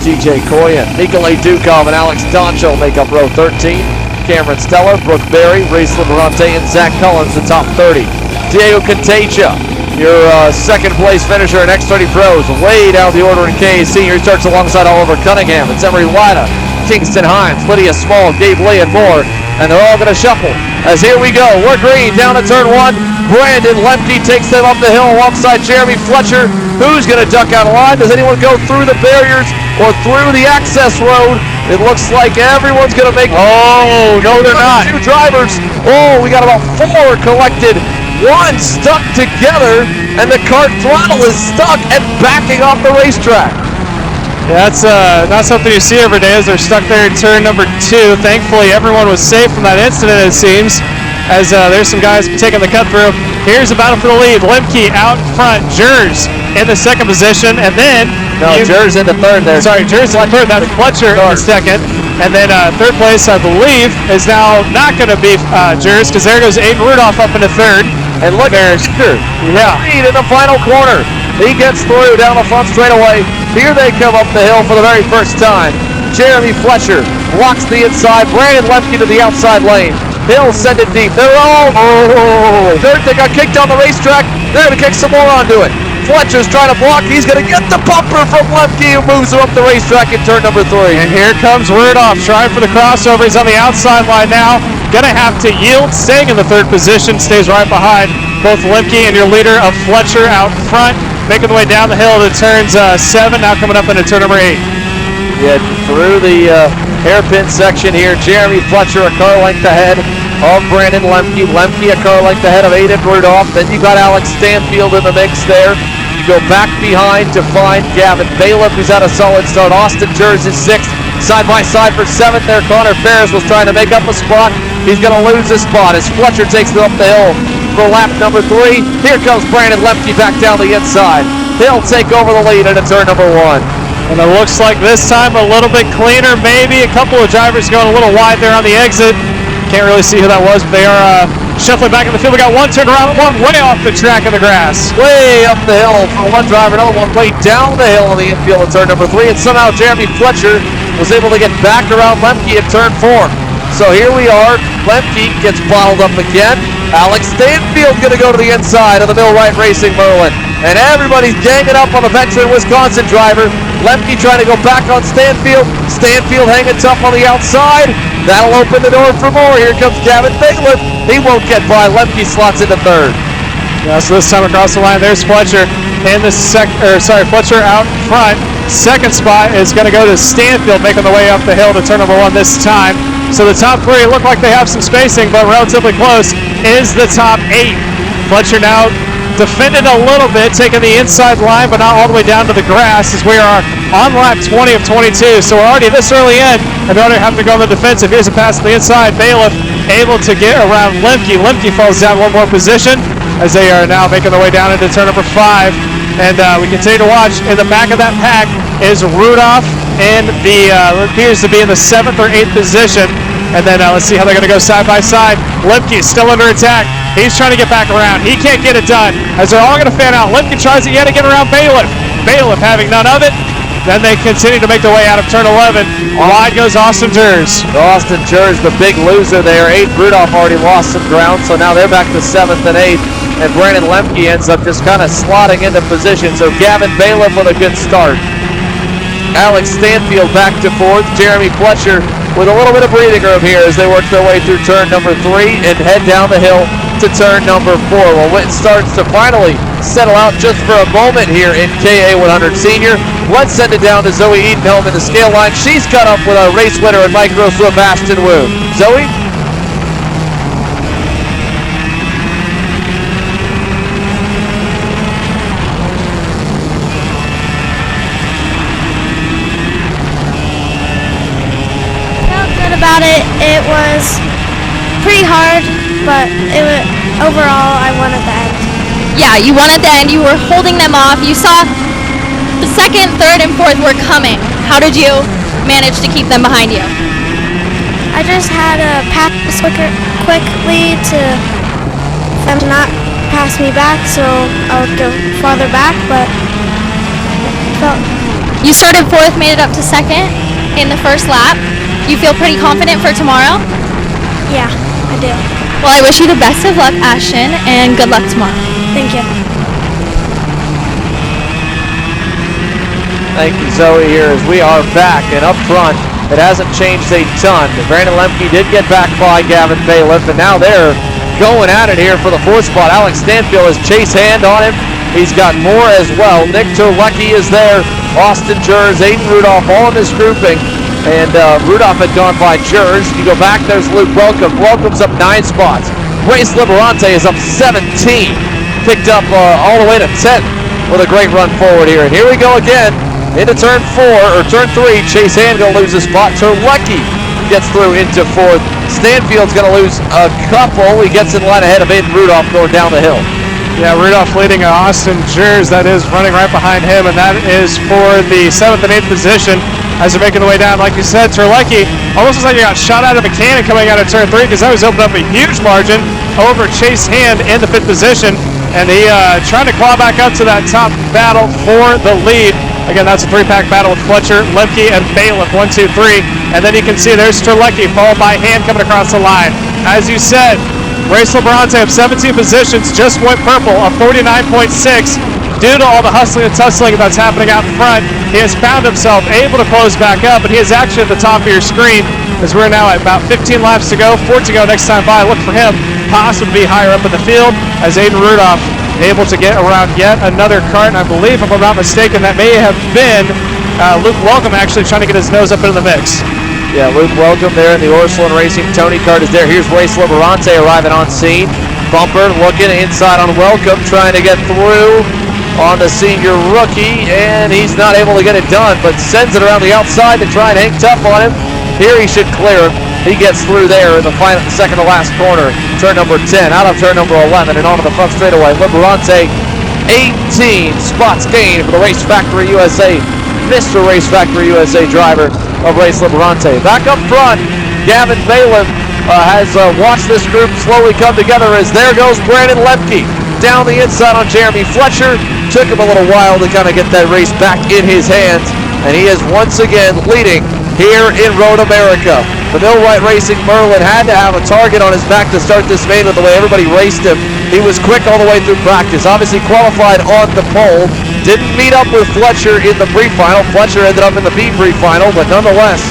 TJ Coyan, Nikolay Dukov, and Alex Doncho make up row 13. Cameron Stella, Brooke Berry, Reese Liberante, and Zach Collins, the top 30. Diego Contagia, your second place finisher in X30 Pros, way down the order in K. Senior. He starts alongside Oliver Cunningham. It's Emery Wida, Kingston Hines, Lydia Small, Gabe Lee, and more. And they're all going to shuffle as here we go. We're green down to turn one. Brandon Lemke takes them up the hill alongside Jeremy Fletcher. Who's going to duck out of line? Does anyone go through the barriers or through the access road? It looks like everyone's going to make... Oh, no, they're not. Two drivers. Oh, we got about four collected. One stuck together, and the cart throttle is stuck and backing off the racetrack. Yeah, that's not something you see every day as they're stuck there in turn number 2. Thankfully, everyone was safe from that incident, it seems, as there's some guys taking the cut through. Here's the battle for the lead. Lemke out front. Jers in the second position, and then... No, Jers in the third there. Sorry, Jers in the third. That's Fletcher in second. And then third place, I believe, is now not going to be Jers, because there goes Aiden Rudolph up into third. And look, there's yeah, lead in the final corner. He gets through down the front straightaway. Here they come up the hill for the very first time. Jeremy Fletcher blocks the inside. Brandon Lemke to the outside lane. He'll send it deep. They're all... They got kicked on the racetrack. They're going to kick some more onto it. Fletcher's trying to block. He's going to get the bumper from Lemke, who moves him up the racetrack in turn number 3. And here comes Rudolph trying for the crossover. He's on the outside line now. Going to have to yield, staying in the third position. Stays right behind both Lemke and your leader of Fletcher out front. Making the way down the hill to turns 7, now coming up into turn number 8. Yeah, through the hairpin section here. Jeremy Fletcher a car length ahead of Brandon Lemke. Lemke a car length ahead of Aiden Rudolph. Then you got Alex Stanfield in the mix there. You go back behind to find Gavin Bailiff, who's had a solid start. Austin Jers is 6th. Side by side for 7th there. Connor Ferris was trying to make up a spot. He's going to lose a spot as Fletcher takes it up the hill for lap number 3. Here comes Brandon Lemke back down the inside. He'll take over the lead into turn number 1. And it looks like this time a little bit cleaner, maybe. A couple of drivers going a little wide there on the exit. Can't really see who that was, but they are shuffling back in the field. We got one turned around, one way off the track in the grass. Way up the hill for one driver, another one way down the hill in the infield in turn number 3. And somehow Jeremy Fletcher was able to get back around Lemke at turn 4. So here we are. Lemke gets bottled up again. Alex Stanfield going to go to the inside of the Millwright Racing Merlin. And everybody's ganging up on the veteran Wisconsin driver. Lemke trying to go back on Stanfield. Stanfield hanging tough on the outside. That'll open the door for more. Here comes Gavin Bailiff. He won't get by. Lemke slots into third. Yeah, so this time across the line, there's Fletcher in the Fletcher out front. Second spot is going to go to Stanfield, making the way up the hill to turn number 1 this time. So the top 3 look like they have some spacing, but relatively close is the top 8. Fletcher now defended a little bit, taking the inside line, but not all the way down to the grass as we are on lap 20 of 22. So we're already this early in, and they're already having to go on the defensive. Here's a pass to the inside. Bailiff able to get around Lemke. Lemke falls down one more position as they are now making their way down into turn number 5. And we continue to watch. In the back of that pack is Rudolph in the, appears to be in the 7th or 8th position. And then let's see how they're going to go side by side. Lemke still under attack. He's trying to get back around. He can't get it done as they're all going to fan out. Lemke tries it yet again around Bailiff. Bailiff having none of it. Then they continue to make their way out of turn 11. Wide goes Austin Jers. Austin Jers, the big loser there. Aiden Rudolph already lost some ground, so now they're back to 7th and 8th. And Brandon Lemke ends up just kind of slotting into position. So Gavin Bailiff with a good start. Alex Stanfield back to 4th. Jeremy Fletcher with a little bit of breathing room here as they work their way through turn number 3 and head down the hill to turn number 4. Well, Witten starts to finally settle out just for a moment here in KA 100 Senior. Let's send it down to Zoe Edenhelm in the scale line. She's caught up with our race winner in micro swim, Ashton Wu. Zoe? About it, it was pretty hard, but overall I won at the end. Yeah, you won at the end. You were holding them off. You saw the 2nd, 3rd, and 4th were coming. How did you manage to keep them behind you? I just had to pass quickly to them to not pass me back, so I would go farther back, but You started 4th, made it up to 2nd in the first lap. You feel pretty confident for tomorrow? Yeah, I do. Well, I wish you the best of luck, Ashton, and good luck tomorrow. Thank you. Thank you, Zoe, here as we are back, and up front, it hasn't changed a ton. Brandon Lemke did get back by Gavin Bailiff, and now they're going at it here for the 4th spot. Alex Stanfield has Chase Hand on him. He's got more as well. Nick Terlecki is there. Austin Jers, Aiden Rudolph, all in this grouping. And Rudolph had gone by Jers. You go back, there's Luke Welcome. Welcome's up 9 spots. Race Liberante is up 17. Picked up all the way to 10th with a great run forward here. And here we go again. Into turn 3, Chase Hand gonna lose a spot. Terlecki gets through into 4th. Stanfield's gonna lose a couple. He gets in line ahead of Aiden Rudolph going down the hill. Yeah, Rudolph leading Austin Jers, that is running right behind him, and that is for the 7th and 8th position as they're making their way down. Like you said, Terlecki almost looks like he got shot out of a cannon coming out of turn 3, because that was opened up a huge margin over Chase Hand in the 5th position, and he trying to claw back up to that top battle for the lead. Again, that's a 3-pack battle with Fletcher, Lemke, and Bailiff, 1, 2, 3. And then you can see there's Terlecki, followed by Hand coming across the line. As you said, Race Liberante of 17 positions just went purple, a 49.6. Due to all the hustling and tussling that's happening out in front, he has found himself able to close back up, but he is actually at the top of your screen as we're now at about 15 laps to go, 4 to go next time by. Look for him possibly be higher up in the field as Aiden Rudolph able to get around yet another cart, and I believe, if I'm not mistaken, that may have been Luke Welcome actually trying to get his nose up into the mix. Yeah, Luke Welcome there in the Orslin Racing Tony cart is there. Here's Race Liberante arriving on scene. Bumper looking inside on Welcome, trying to get through on the senior rookie, and he's not able to get it done, but sends it around the outside to try and hang tough on him. Here he should clear him. He gets through there in the final, second to last corner, turn number 10, out of turn number 11, and onto the front straightaway. Liberante, 18 spots gained for the Race Factory USA, Mr. Race Factory USA driver of Race Liberante. Back up front, Gavin Bailiff has watched this group slowly come together as there goes Brandon Lemke down the inside on Jeremy Fletcher. Took him a little while to kind of get that race back in his hands, and he is once again leading here in Road America. The Millwright Racing Merlin had to have a target on his back to start this main with the way everybody raced him. He was quick all the way through practice. Obviously qualified on the pole. Didn't meet up with Fletcher in the pre-final. Fletcher ended up in the B pre-final, but nonetheless,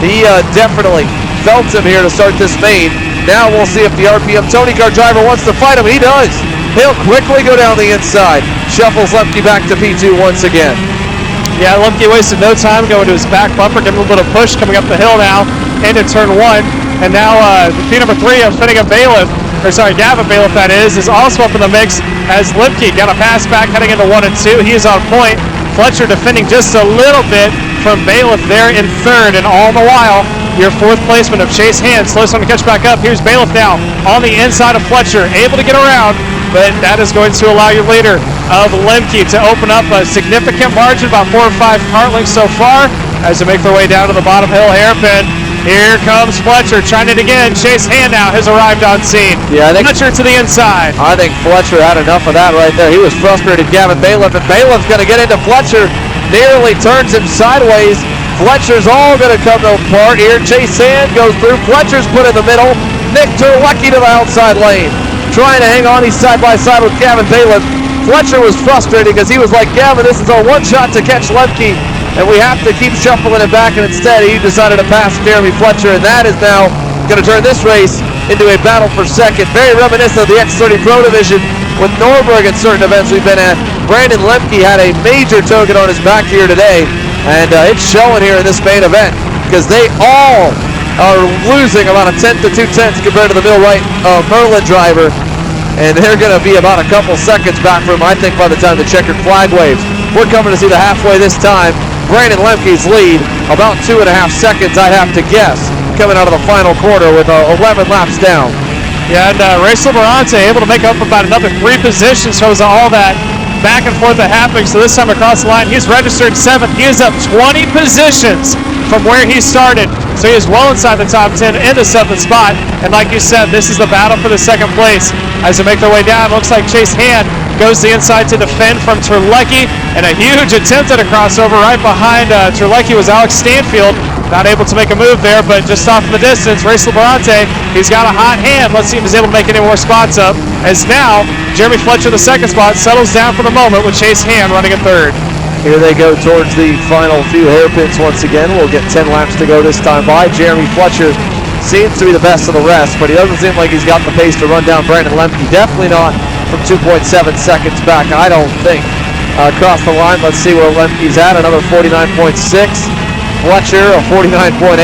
he definitely felt him here to start this main. Now we'll see if the RPM Tony Car driver wants to fight him. He does. He'll quickly go down the inside. Shuffles Lemke back to P2 once again. Yeah, Lemke wasted no time going to his back bumper, giving a little bit of push coming up the hill now into turn 1. And now P number 3 of Finnegan Bailiff, Gavin Bailiff that is also up in the mix as Lemke got a pass back heading into 1 and 2. He is on point. Fletcher defending just a little bit from Bailiff there in 3rd, and all the while, your 4th placement of Chase Hand slows time to catch back up. Here's Bailiff now on the inside of Fletcher, able to get around, but that is going to allow your leader of Lemke to open up a significant margin, about 4 or 5 cart lengths so far, as they make their way down to the bottom hill hairpin. Here comes Fletcher trying it again. Chase Hand now has arrived on scene. Yeah, I think Fletcher to the inside. I think Fletcher had enough of that right there. He was frustrated, Gavin Bailiff, and Bailiff's going to get into Fletcher. Nearly turns him sideways. Fletcher's all going to come apart here. Chase Hand goes through. Fletcher's put in the middle. Nick Terlecki to the outside lane, trying to hang on. He's side by side with Gavin Bailiff. Fletcher was frustrated because he was like, Gavin, this is our one shot to catch Lemke, and we have to keep shuffling it back, and instead he decided to pass Jeremy Fletcher, and that is now going to turn this race into a battle for second. Very reminiscent of the X30 Pro Division with Norberg at certain events we've been at. Brandon Lemke had a major token on his back here today, and it's showing here in this main event because they all are losing about a tenth to 2 tenths compared to the Millwright Merlin driver. And they're going to be about a couple seconds back from him, I think, by the time the checkered flag waves. We're coming to see the halfway this time. Brandon Lemke's lead, about 2.5 seconds, I'd have to guess, coming out of the final quarter with 11 laps down. Yeah, and Race Liberante able to make up about another 3 positions, shows all that back and forth that happening. So this time across the line, he's registered 7th. He is up 20 positions from where he started. So he is well inside the top 10 in the 7th spot. And like you said, this is the battle for the 2nd place. As they make their way down, looks like Chase Hand goes to the inside to defend from Terlecki, and a huge attempt at a crossover right behind Terlecki was Alex Stanfield. Not able to make a move there, but just off in the distance, Race Liberante, he's got a hot hand. Let's see if he's able to make any more spots up. As now, Jeremy Fletcher, the second spot, settles down for the moment with Chase Hand running in third. Here they go towards the final few hairpins once again. We'll get 10 laps to go this time by. Jeremy Fletcher seems to be the best of the rest, but he doesn't seem like he's got the pace to run down Brandon Lemke. Definitely not from 2.7 seconds back, I don't think. Across the line, let's see where Lemke's at. Another 49.6. Fletcher, a 49.8.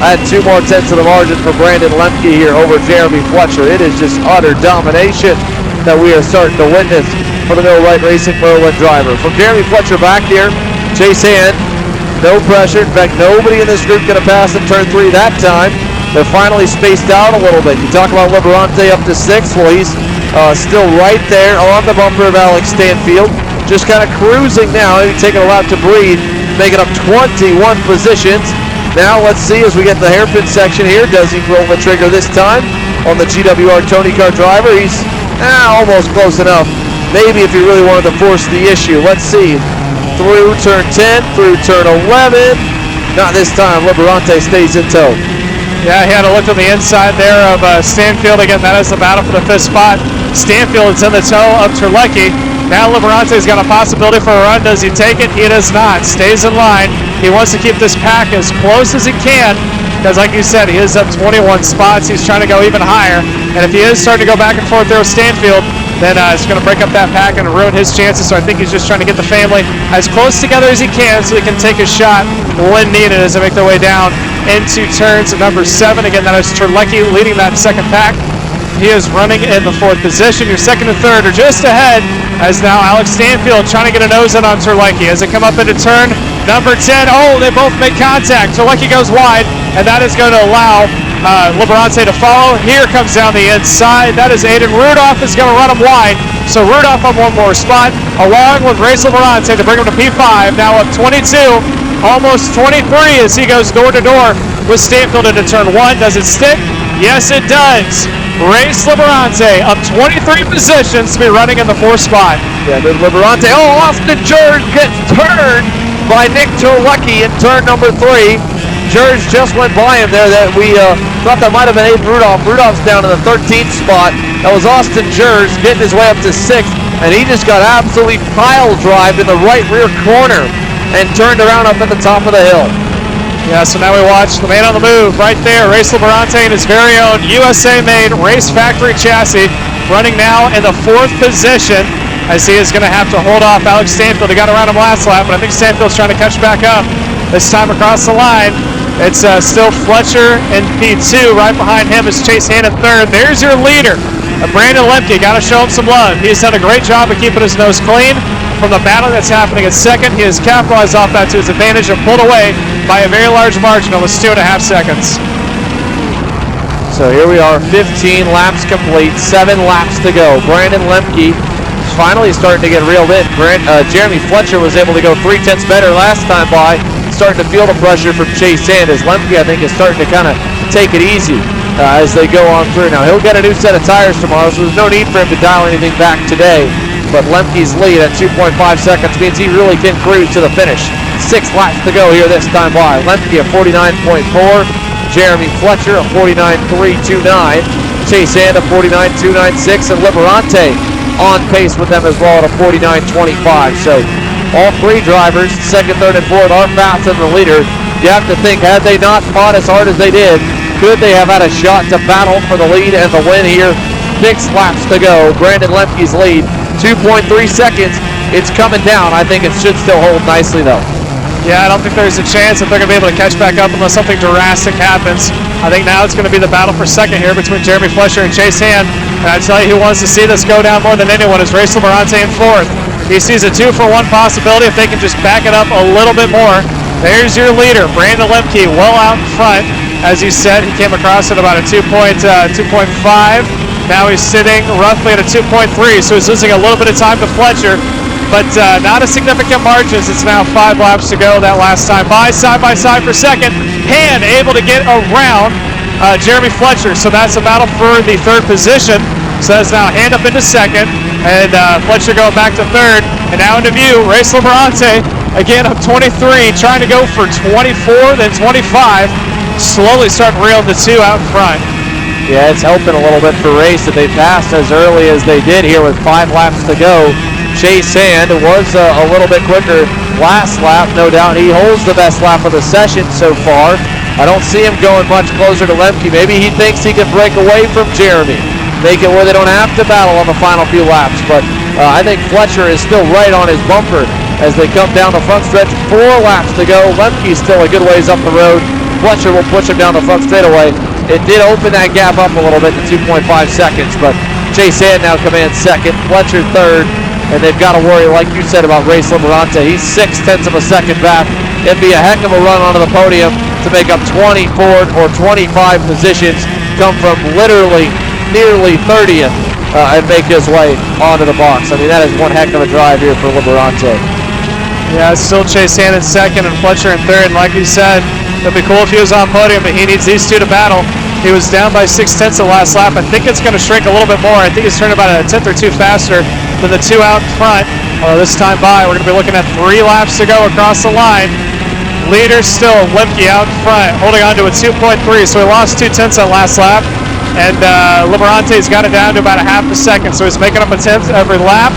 I had 2 more tenths of the margin for Brandon Lemke here over Jeremy Fletcher. It is just utter domination that we are starting to witness for the Millwright Racing Merlin driver. From Jeremy Fletcher back here, Chase Hand, no pressure. In fact, nobody in this group going to pass in turn 3 that time. They're finally spaced out a little bit. You talk about Liberante up to 6th. Well, he's still right there on the bumper of Alex Stanfield. Just kind of cruising now, maybe taking a lap to breathe, making up 21 positions. Now let's see as we get the hairpin section here. Does he pull the trigger this time on the GWR Tony Car driver? He's almost close enough. Maybe if he really wanted to force the issue. Let's see. Through turn 10, through turn 11. Not this time. Liberante stays in tow. Yeah, he had a look on the inside there of Stanfield. Again, that is the battle for the 5th spot. Stanfield is in the tow of Terlecki. Now Liberante's got a possibility for a run. Does he take it? He does not. Stays in line. He wants to keep this pack as close as he can because, like you said, he is up 21 spots. He's trying to go even higher. And if he is starting to go back and forth there with Stanfield, then it's going to break up that pack and ruin his chances. So I think he's just trying to get the family as close together as he can so he can take a shot when needed as they make their way down into turns number 7. Again, that is Terlecki leading that second pack. He is running in the 4th position. Your 2nd and 3rd are just ahead as now Alex Stanfield trying to get a nose in on Terlecki as they come up into turn number 10. Oh, they both make contact. Terlecki goes wide, and that is going to allow Liberante to follow. Here comes down the inside. That is Aiden Rudolph is going to run him wide. So Rudolph on one more spot, along with Race Liberante to bring him to P5. Now up 22, almost 23 as he goes door to door with Stanfield into turn 1. Does it stick? Yes, it does. Race Liberante up 23 positions to be running in the 4th spot. Yeah, good Liberante. Oh, Austin George gets turned by Nick Terlecki in turn number 3. George just went by him there. That we thought that might have been Aiden Rudolph. Rudolph's down in the 13th spot. That was Austin George getting his way up to 6th, and he just got absolutely pile drived in the right rear corner and turned around up at the top of the hill. Yeah, so now we watch the man on the move right there, Race Liberante in his very own USA-made Race Factory chassis, running now in the 4th position as he is going to have to hold off Alex Stanfield. He got around him last lap, but I think Stanfield's trying to catch back up. This time across the line, it's still Fletcher in P2. Right behind him is Chase Hand in 3rd. There's your leader, Brandon Lemke. Got to show him some love. He's done a great job of keeping his nose clean from the battle that's happening at 2nd. He has capitalized off that to his advantage and pulled away by a very large margin, almost 2.5 seconds. So here we are, 15 laps complete, 7 laps to go. Brandon Lemke finally starting to get reeled in. Jeremy Fletcher was able to go 3/10 better last time by, starting to feel the pressure from Chase Hand, as Lemke, I think, is starting to kind of take it easy as they go on through. Now, he'll get a new set of tires tomorrow, so there's no need for him to dial anything back today. But Lemke's lead at 2.5 seconds means he really can cruise to the finish. 6 laps to go here this time by. Lemke at 49.4, Jeremy Fletcher at 49.329, Chase Hand at 49.296, and Liberante on pace with them as well at a 49.25. So all 3 drivers, 2nd, 3rd, and 4th, are faster than the leader. You have to think, had they not fought as hard as they did, could they have had a shot to battle for the lead and the win here? 6 laps to go. Brandon Lemke's lead, 2.3 seconds. It's coming down. I think it should still hold nicely, though. Yeah, I don't think there's a chance that they're going to be able to catch back up unless something drastic happens. I think now it's going to be the battle for 2nd here between Jeremy Fletcher and Chase Hand. And I tell you, who wants to see this go down more than anyone is Race Liberante in 4th. He sees a 2-for-1 possibility if they can just back it up a little bit more. There's your leader, Brandon Lemke, well out in front. As you said, he came across at about a 2.5. Now he's sitting roughly at a 2.3, so he's losing a little bit of time to Fletcher, but not a significant margin. It's now 5 laps to go that last time by side for 2nd. Hand able to get around Jeremy Fletcher, so that's a battle for the 3rd position. So that's now hand up into second, and Fletcher going back to third, and now into view, Race Liberante, again up 23, trying to go for 24, then 25, slowly starting to reel the two out in front. Yeah, it's helping a little bit for Race that they passed as early as they did here with 5 laps to go. Chase Hand was a little bit quicker last lap, no doubt. He holds the best lap of the session so far. I don't see him going much closer to Lemke. Maybe he thinks he can break away from Jeremy, make it where they don't have to battle on the final few laps. But I think Fletcher is still right on his bumper as they come down the front stretch. 4 laps to go. Lemke's still a good ways up the road. Fletcher will push him down the front straightaway. It did open that gap up a little bit to 2.5 seconds, but Chase Hand now commands second, Fletcher third, and they've got to worry, like you said, about Race Liberante. He's 0.6 of a second back. It'd be a heck of a run onto the podium to make up 24 or 25 positions, come from literally nearly 30th and make his way onto the box. I mean, that is one heck of a drive here for Liberante. Yeah, still Chase Hand in second and Fletcher in third, and like you said, it'd be cool if he was on podium, but he needs these two to battle. He was down by 0.6 the last lap. I think it's going to shrink a little bit more. I think he's turned about a 1/10 or 2 faster than the two out in front. This time by, we're going to be looking at 3 laps to go across the line. Leader still Lemke out in front, holding on to a 2.3, so he lost 0.2 that last lap. And Liberante's got it down to about a 0.5 second, so he's making up a 1/10 every lap.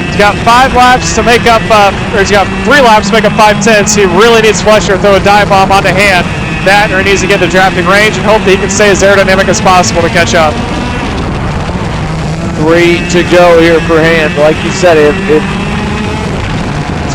He's got 5 laps to make up, or he's got 3 laps to make up 5/10. He really needs Fletcher to throw a dive bomb onto Hand. That, or he needs to get the drafting range and hope that he can stay as aerodynamic as possible to catch up. 3 to go here for Hand. Like you said, it's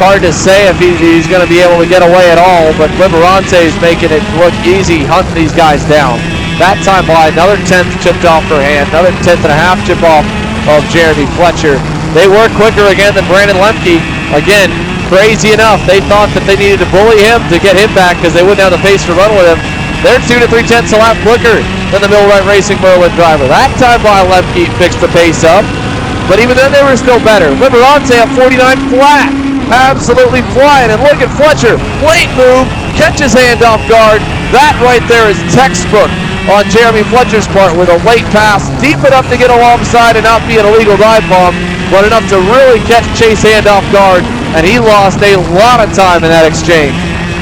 hard to say if he's going to be able to get away at all, but Liberante's making it look easy, hunting these guys down. That time by, another 1/10 chipped off for Hand, another 1/10.5 chip off of Jeremy Fletcher. They were quicker again than Brandon Lemke. Again, crazy enough, they thought that they needed to bully him to get him back because they wouldn't have the pace to run with him. They're 2 to 3/10 a lap quicker than the Millwright Racing Merlin driver. That time by, Lemke fixed the pace up, but even then they were still better. Liberante at 49 flat, absolutely flying, and look at Fletcher, late move, catches Hand off guard. That right there is textbook on Jeremy Fletcher's part with a late pass, deep enough to get alongside and not be an illegal dive bomb, but enough to really catch Chase Hand off guard, and he lost a lot of time in that exchange.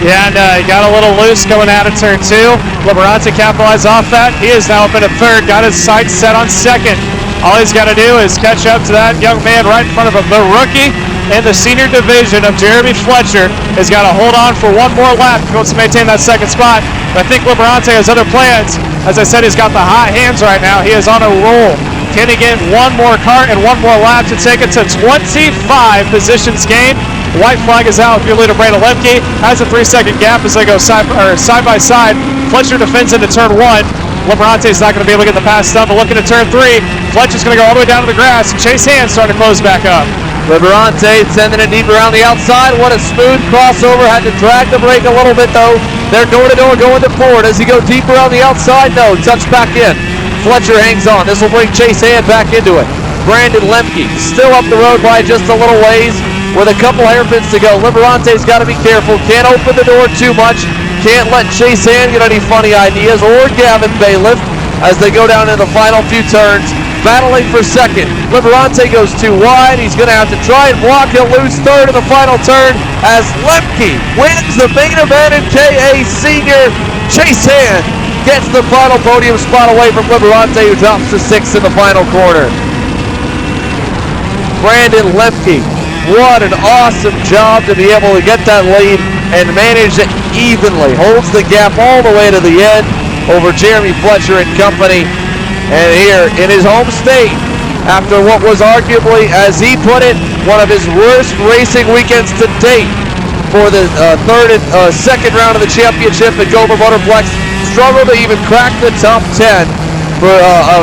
Yeah, and he got a little loose going out of turn 2. Liberante capitalized off that. He is now up in a third, got his sights set on second. All he's got to do is catch up to that young man right in front of him. The rookie in the senior division of Jeremy Fletcher has got to hold on for one more lap if he wants to maintain that second spot. But I think Liberante has other plans. As I said, he's got the hot hands right now. He is on a roll. Can he get one more kart and one more lap to take it to 25 positions gained? White flag is out if you're leader Brandon Lemke. Has a 3-second gap as they go side by side. Fletcher defends into turn 1. Liberante's not going to be able to get the pass done, but looking at turn 3, Fletcher's going to go all the way down to the grass. Chase Hand starting to close back up. Liberante sending it deep around the outside. What a smooth crossover. Had to drag the brake a little bit though. They're door to door going to Ford. Does he go deep around the outside? No, tucks back in. Fletcher hangs on. This will bring Chase Hand back into it. Brandon Lemke still up the road by just a little ways with a couple hairpins to go. Liberante's got to be careful. Can't open the door too much. Can't let Chase Hand get any funny ideas, or Gavin Bailiff as they go down in the final few turns. Battling for second. Liberante goes too wide. He's going to have to try and block. He'll lose third in the final turn as Lemke wins the main event in KA Senior. Chase Hand gets the final podium spot away from Liberante, who drops to 6th in the final corner. Brandon Lemke, what an awesome job to be able to get that lead and manage it evenly. Holds the gap all the way to the end over Jeremy Fletcher and company. And here in his home state, after what was arguably, as he put it, one of his worst racing weekends to date for the second round of the championship at Goma Motorplex, struggled to even crack the top 10 for a